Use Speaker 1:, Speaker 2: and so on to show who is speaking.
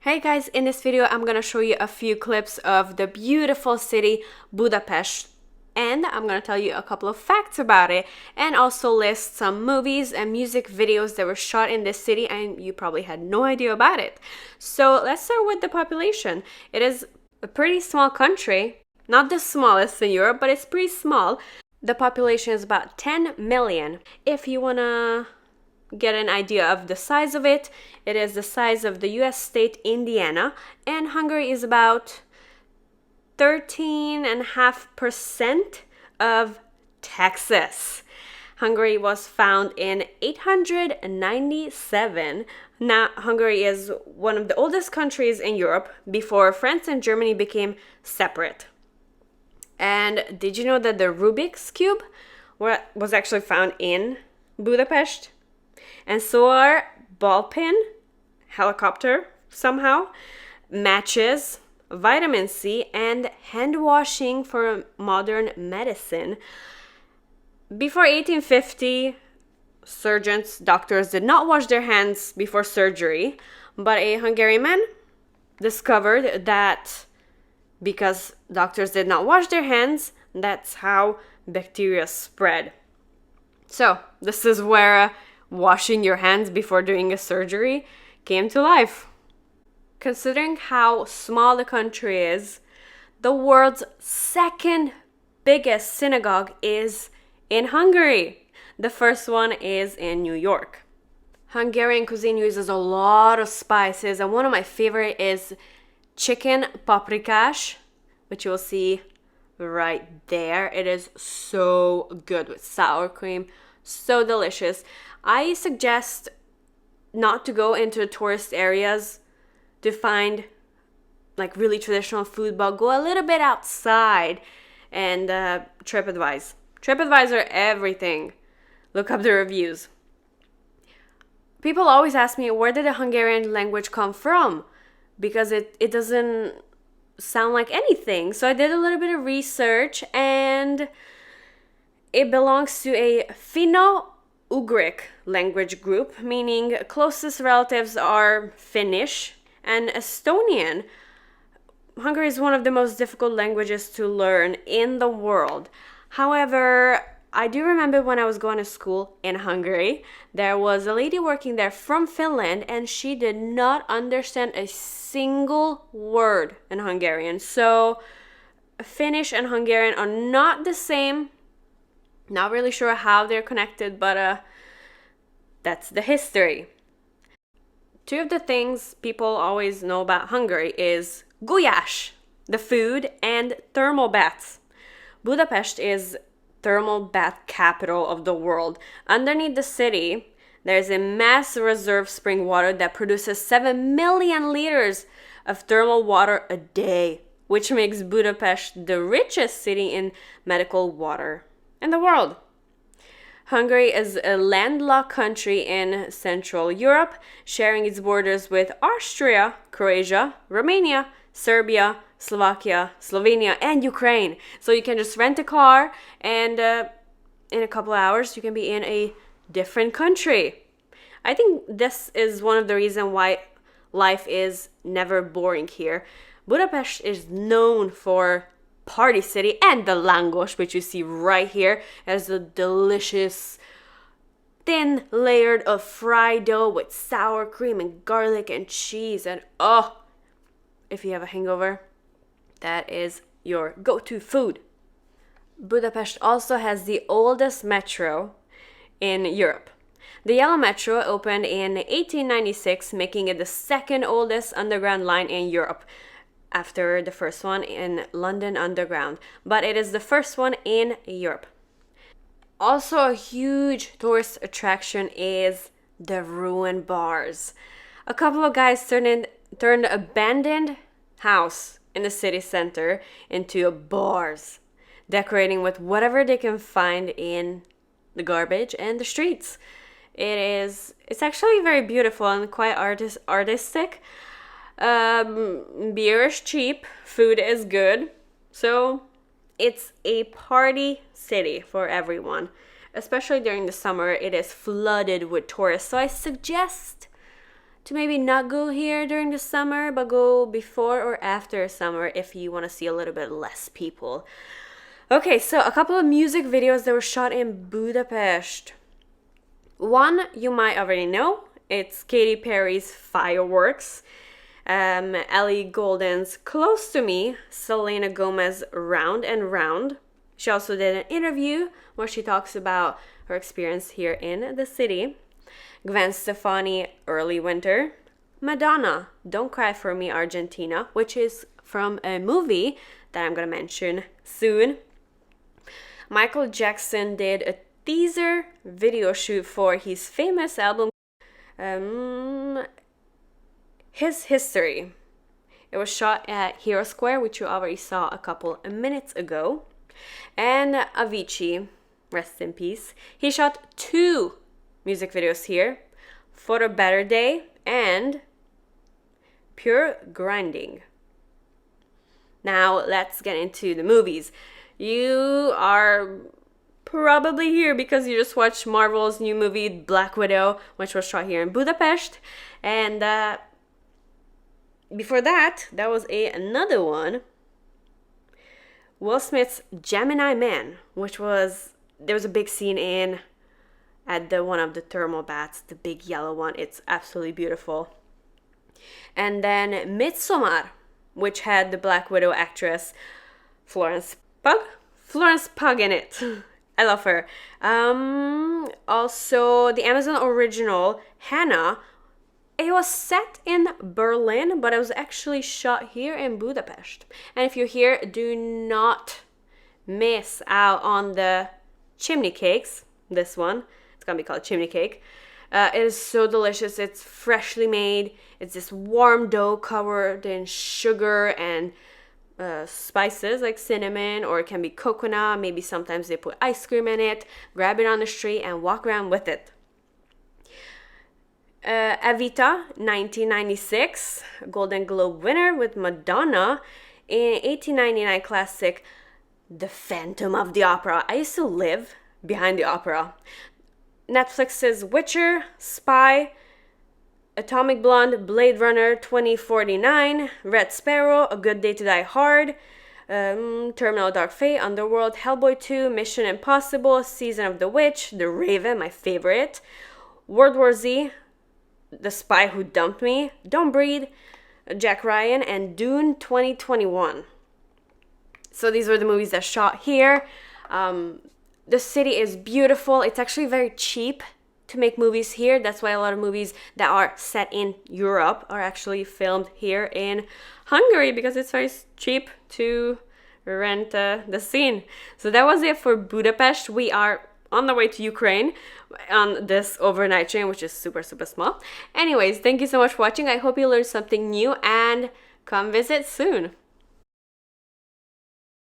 Speaker 1: Hey guys, in this video I'm gonna show you a few clips of the beautiful city Budapest, and I'm gonna tell you a couple of facts about it and also list some movies and music videos that were shot in this city and you probably had no idea about it. So let's start with the population. It is a pretty small country, not the smallest in Europe, but it's pretty small. The population is about 10 million. If you wanna get an idea of the size of it, it is the size of the US state Indiana, and Hungary is about 13.5% of Texas. Hungary was found in 897. Now, Hungary is one of the oldest countries in Europe before France and Germany became separate. And did you know that the Rubik's Cube was actually found in Budapest? And so are ball peen, helicopter somehow, matches, vitamin C, and hand washing for modern medicine. Before 1850, doctors did not wash their hands before surgery, but a Hungarian man discovered that because doctors did not wash their hands, that's how bacteria spread. So this is where washing your hands before doing a surgery came to life. Considering how small the country is, the world's second biggest synagogue is in Hungary. The first one is in New York. Hungarian cuisine uses a lot of spices, and one of my favorite is chicken paprikás, which you will see right there. It is so good with sour cream, so delicious. I suggest not to go into tourist areas to find like really traditional food, but go a little bit outside and TripAdvisor. TripAdvisor everything. Look up the reviews. People always ask me, where did the Hungarian language come from? Because it doesn't sound like anything. So I did a little bit of research, and it belongs to a Finno-Ugric language group, meaning closest relatives are Finnish and Estonian. Hungary is one of the most difficult languages to learn in the world. However, I do remember when I was going to school in Hungary, there was a lady working there from Finland, and she did not understand a single word in Hungarian. So Finnish and Hungarian are not the same. Not really sure how they're connected, but that's the history. Two of the things people always know about Hungary is gulyás, the food, and thermal baths. Budapest is thermal bath capital of the world. Underneath the city, there's a mass reserve spring water that produces 7 million liters of thermal water a day, which makes Budapest the richest city in medical water in the world. Hungary is a landlocked country in Central Europe, sharing its borders with Austria, Croatia, Romania, Serbia, Slovakia, Slovenia, and Ukraine. So you can just rent a car, and in a couple of hours you can be in a different country. I think this is one of the reasons why life is never boring here. Budapest is known for party city, and the langos, which you see right here, as a delicious thin layered of fried dough with sour cream and garlic and cheese, and if you have a hangover, that is your go-to food. Budapest also has the oldest metro in Europe. The Yellow Metro opened in 1896, making it the second oldest underground line in Europe, after the first one in London Underground, but it is the first one in Europe. Also, a huge tourist attraction is the ruined bars. A couple of guys turned an abandoned house in the city center into bars, decorating with whatever they can find in the garbage and the streets. It's actually very beautiful and quite artistic. Beer is cheap, food is good, so it's a party city for everyone. Especially during the summer, it is flooded with tourists, so I suggest to maybe not go here during the summer, but go before or after summer if you want to see a little bit less people. Okay, so a couple of music videos that were shot in Budapest. One you might already know. It's Katy Perry's Fireworks, Ellie Goulding's Close to Me, Selena Gomez Round and Round. She also did an interview where she talks about her experience here in the city. Gwen Stefani, Early Winter. Madonna, Don't Cry for Me, Argentina, which is from a movie that I'm going to mention soon. Michael Jackson did a teaser video shoot for his famous album, His History. It was shot at Hero Square, which you already saw a couple of minutes ago. And Avicii, rest in peace, he shot 2 music videos here, For a Better Day and Pure Grinding. Now let's get into the movies. You are probably here because you just watched Marvel's new movie Black Widow, which was shot here in Budapest. And before that, there was another one, Will Smith's Gemini Man, which was, there was a big scene in at one of the thermal baths, the big yellow one. It's absolutely beautiful. And then Midsommar, which had the Black Widow actress Florence Pugh in it. I love her. Also, the Amazon original Hannah, it was set in Berlin, but it was actually shot here in Budapest. And if you're here, do not miss out on the chimney cakes. This one, it's gonna be called chimney cake. It is so delicious. It's freshly made. It's this warm dough covered in sugar and spices like cinnamon, or it can be coconut. Maybe sometimes they put ice cream in it. Grab it on the street and walk around with it. Evita, 1996, Golden Globe winner with Madonna in 1899 classic The Phantom of the Opera. I used to live behind the opera. Netflix's Witcher, Spy, Atomic Blonde, Blade Runner 2049, Red Sparrow, A Good Day to Die Hard, Terminal Dark Fate, Underworld, Hellboy 2, Mission Impossible, Season of the Witch, The Raven, my favorite, World War Z, The Spy Who Dumped Me, Don't Breathe, Jack Ryan, and Dune 2021. So these were the movies that shot here. The city is beautiful. It's actually very cheap to make movies here. That's why a lot of movies that are set in Europe are actually filmed here in Hungary, because it's very cheap to rent the scene. So that was it for Budapest. We are on the way to Ukraine on this overnight train, which is super, super small. Anyways, thank you so much for watching. I hope you learned something new and come visit soon.